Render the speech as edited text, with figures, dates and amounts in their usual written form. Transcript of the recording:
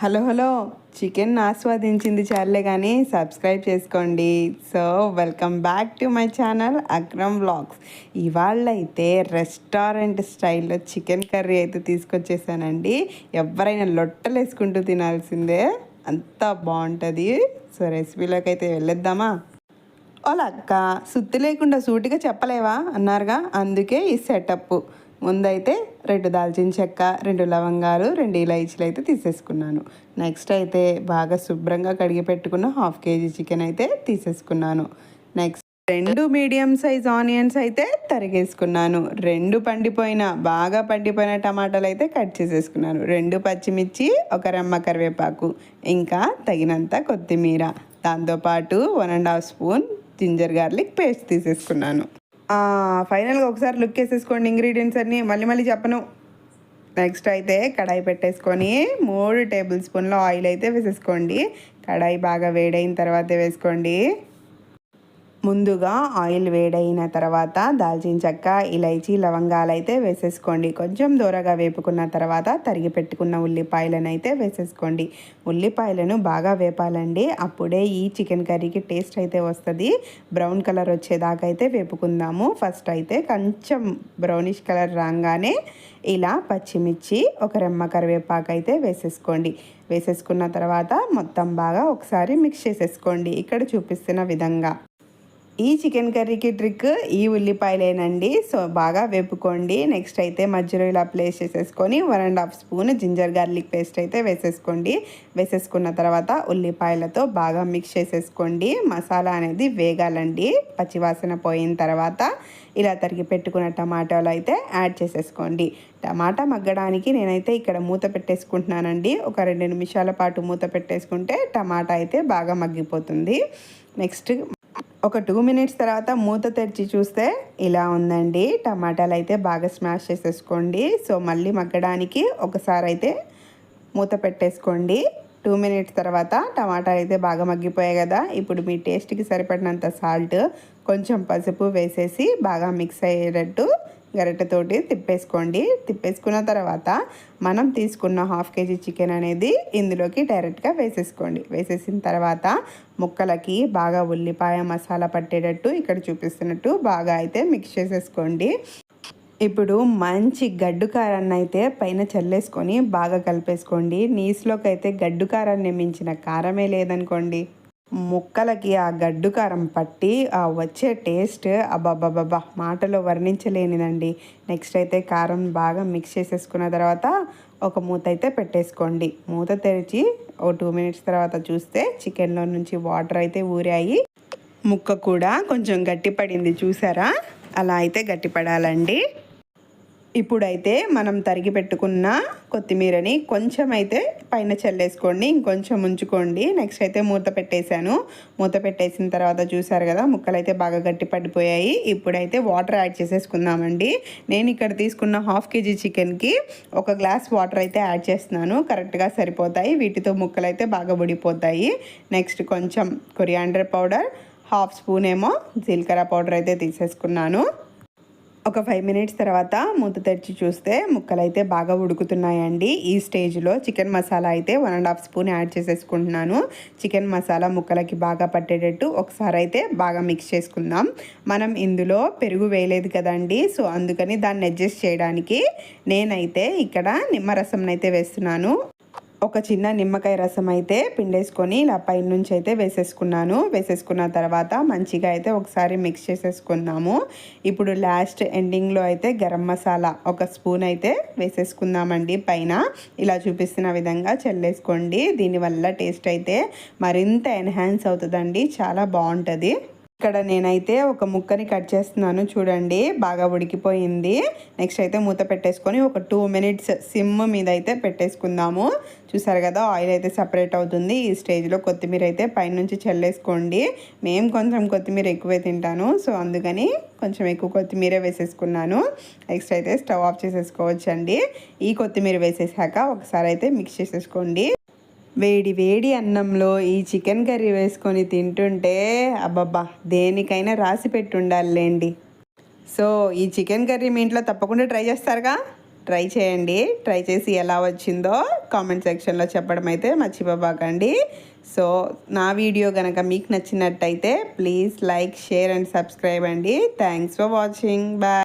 Hello hello chicken ఆస్వాదించింది చాలే కానీ subscribe చేసుకోండి. So welcome back to my channel Akram vlogs. ఇవాళ అయితే రెస్టారెంట్ స్టైల్లో చికెన్ కర్రీ అయితే తీసుకొచ్చేసానండి. ఎవరైనా లొట్టలు వేసుకుంటూ తినాల్సిందే, అంత బాగుంటుంది. సో రెసిపీలోకి అయితే వెళ్ళొద్దామా? ఓలా అక్క, సుత్తి లేకుండా సూటిగా చెప్పలేవా అన్నారుగా, అందుకే ఈ సెటప్. ముందైతే 2 దాల్చిన చెక్క, 2 లవంగాలు, 2 ఇలాచీలు అయితే తీసేసుకున్నాను. నెక్స్ట్ అయితే బాగా శుభ్రంగా కడిగి పెట్టుకున్న 1/2 కేజీ చికెన్ అయితే తీసేసుకున్నాను. నెక్స్ట్ 2 మీడియం సైజ్ ఆనియన్స్ అయితే తరిగేసుకున్నాను. 2 బాగా పండిపోయిన టమాటాలు అయితే కట్ చేసేసుకున్నాను. 2 పచ్చిమిర్చి, 1 రెమ్మ కరివేపాకు, ఇంకా తగినంత కొత్తిమీర, దాంతోపాటు 1.5 స్పూన్ జింజర్ గార్లిక్ పేస్ట్ తీసేసుకున్నాను. ఫైనల్గా ఒకసారి లుక్ వేసేసుకోండి ఇంగ్రీడియంట్స్ అన్నీ, మళ్ళీ చెప్పను. నెక్స్ట్ అయితే కడాయి పెట్టేసుకొని 3 టేబుల్ స్పూన్ల ఆయిల్ అయితే వేసేసుకోండి. కడాయి బాగా వేడైన తర్వాత వేసుకోండి. ముందుగా ఆయిల్ వేడైన తర్వాత దాల్చిన చెక్క, ఇలైచీ, లవంగాలు అయితే వేసేసుకోండి. కొంచెం దూరగా వేపుకున్న తర్వాత తరిగి పెట్టుకున్న ఉల్లిపాయలను అయితే వేసేసుకోండి. ఉల్లిపాయలను బాగా వేపాలండి, అప్పుడే ఈ చికెన్ కర్రీకి టేస్ట్ అయితే వస్తుంది. బ్రౌన్ కలర్ వచ్చేదాకా అయితే వేపుకుందాము. ఫస్ట్ అయితే కొంచెం బ్రౌనిష్ కలర్ రాగానే ఇలా పచ్చిమిర్చి, 1 రెమ్మ కరివేపాకు అయితే వేసేసుకోండి. వేసేసుకున్న తర్వాత మొత్తం బాగా ఒకసారి మిక్స్ చేసేసుకోండి ఇక్కడ చూపిస్తున్న విధంగా. ఈ చికెన్ కర్రీకి ట్రిక్ ఈ ఉల్లిపాయలేనండి. సో బాగా వేపుకోండి. నెక్స్ట్ అయితే మధ్యలో ఇలా ప్లేస్ చేసేసుకొని 1.5 స్పూన్ జింజర్ గార్లిక్ పేస్ట్ అయితే వేసేసుకోండి. వేసేసుకున్న తర్వాత ఉల్లిపాయలతో బాగా మిక్స్ చేసేసుకోండి. మసాలా అనేది వేగాలండి. పచ్చివాసన పోయిన తర్వాత ఇలా తరిగి పెట్టుకున్న టమాటాలు అయితే యాడ్ చేసేసుకోండి. టమాటా మగ్గడానికి నేనైతే ఇక్కడ మూత పెట్టేసుకుంటున్నానండి. ఒక 2 నిమిషాల పాటు మూత పెట్టేసుకుంటే టమాటా అయితే బాగా మగ్గిపోతుంది. నెక్స్ట్ ఒక 2 మినిట్స్ తర్వాత మూత తెరిచి చూస్తే ఇలా ఉందండి. టమాటాలు అయితే బాగా స్మాష్ చేసేసుకోండి. సో మళ్ళీ మగ్గడానికి ఒకసారి అయితే మూత పెట్టేసుకోండి. 2 మినిట్స్ తర్వాత టమాటాలు అయితే బాగా మగ్గిపోయాయి కదా. ఇప్పుడు మీ టేస్ట్కి సరిపడినంత సాల్ట్, కొంచెం పసుపు వేసేసి బాగా మిక్స్ అయ్యేటట్టు గరిటెతోటి తిప్పేసుకోండి. తిప్పేసుకున్న తర్వాత మనం తీసుకున్న 1/2 కేజీ చికెన్ అనేది ఇందులోకి డైరెక్ట్గా వేసేసుకోండి. వేసేసిన తర్వాత ముక్కలకి బాగా ఉల్లిపాయ మసాలా పట్టేటట్టు ఇక్కడ చూపిస్తున్నట్టు బాగా అయితే మిక్స్ చేసేసుకోండి. ఇప్పుడు మంచి గడ్డు కారాన్ని అయితే పైన చల్లేసుకొని బాగా కలిపేసుకోండి. నీసులోకి అయితే గడ్డు కారాన్ని మించిన కారమే లేదనుకోండి. ముక్కలకి ఆ గడ్డు కారం పట్టి ఆ వచ్చే టేస్ట్ అబ్బాబ్బాబ్బా మాటలో వర్ణించలేనిదండి. నెక్స్ట్ అయితే కారం బాగా మిక్స్ చేసేసుకున్న తర్వాత ఒక మూత అయితే పెట్టేసుకోండి. మూత తెరిచి ఓ 2 మినిట్స్ తర్వాత చూస్తే చికెన్లో నుంచి వాటర్ అయితే ఊరాయి. ముక్క కూడా కొంచెం గట్టిపడింది, చూసారా? అలా అయితే గట్టిపడాలండి. ఇప్పుడైతే మనం తరిగి పెట్టుకున్న కొత్తిమీరని కొంచెం అయితే పైన చల్లేసుకోండి, ఇంకొంచెం ఉంచుకోండి. నెక్స్ట్ అయితే మూత పెట్టేశాను. మూత పెట్టేసిన తర్వాత చూసారు కదా ముక్కలు అయితే బాగా గట్టి పడిపోయాయి. ఇప్పుడైతే వాటర్ యాడ్ చేసేసుకుందామండి. నేను ఇక్కడ తీసుకున్న 1/2 కేజీ చికెన్కి 1 గ్లాస్ వాటర్ అయితే యాడ్ చేస్తున్నాను. కరెక్ట్గా సరిపోతాయి. వీటితో ముక్కలు అయితే బాగా ఉడిపోతాయి. నెక్స్ట్ కొంచెం కొరియాండర్ పౌడర్, 1/2 స్పూన్ ఏమో జీలకర్ర పౌడర్ అయితే తీసేసుకున్నాను. ఒక 5 మినిట్స్ తర్వాత మూత తెరిచి చూస్తే ముక్కలు అయితే బాగా ఉడుకుతున్నాయండి. ఈ స్టేజ్లో చికెన్ మసాలా అయితే 1.5 స్పూన్ యాడ్ చేసేసుకుంటున్నాను. చికెన్ మసాలా ముక్కలకి బాగా పట్టేటట్టు ఒకసారి అయితే బాగా మిక్స్ చేసుకుందాం. మనం ఇందులో పెరుగు వేయలేదు కదండి, సో అందుకని దాన్ని అడ్జస్ట్ చేయడానికి నేనైతే ఇక్కడ నిమ్మరసం అయితే వేస్తున్నాను. ఒక చిన్న నిమ్మకాయ రసం అయితే పిండేసుకొని ఇలా పైన నుంచి అయితే వేసేసుకున్నాను. వేసేసుకున్న తర్వాత మంచిగా అయితే ఒకసారి మిక్స్ చేసేసుకుందాము. ఇప్పుడు లాస్ట్ ఎండింగ్లో అయితే గరం మసాలా 1 స్పూన్ అయితే వేసేసుకుందామండి. పైన ఇలా చూపిస్తున్న విధంగా చల్లేసుకోండి. దీనివల్ల టేస్ట్ అయితే మరింత ఎన్హాన్స్ అవుతుందండి, చాలా బాగుంటుంది. ఇక్కడ నేనైతే ఒక ముక్కని కట్ చేస్తున్నాను, చూడండి బాగా ఉడికిపోయింది. నెక్స్ట్ అయితే మూత పెట్టేసుకొని ఒక 2 మినిట్స్ సిమ్ మీద అయితే పెట్టేసుకుందాము. చూసారు కదా ఆయిల్ అయితే సపరేట్ అవుతుంది. ఈ స్టేజ్లో కొత్తిమీర అయితే పైనుంచి చల్లేసుకోండి. మేము కొంచెం కొత్తిమీర ఎక్కువే తింటాను, సో అందుకని కొంచెం ఎక్కువ కొత్తిమీర వేసేసుకున్నాను. నెక్స్ట్ అయితే స్టవ్ ఆఫ్ చేసేసుకోవచ్చండి. ఈ కొత్తిమీర వేసేసాక ఒకసారి అయితే మిక్స్ చేసేసుకోండి. వేడి వేడి అన్నంలో ఈ చికెన్ కర్రీ వేసుకొని తింటుంటే అబ్బబ్బా దేనికైనా రాసి పెట్టి ఉండాలిలేండి. సో ఈ చికెన్ కర్రీ మీ ఇంట్లో తప్పకుండా ట్రై చేస్తారుగా? ట్రై చేయండి. ట్రై చేసి ఎలా వచ్చిందో కామెంట్ సెక్షన్లో చెప్పడం అయితే మర్చిపోబాకండి. సో నా వీడియో కనుక మీకు నచ్చినట్టయితే please like, share and subscribe అండి. Thanks for watching. బాయ్.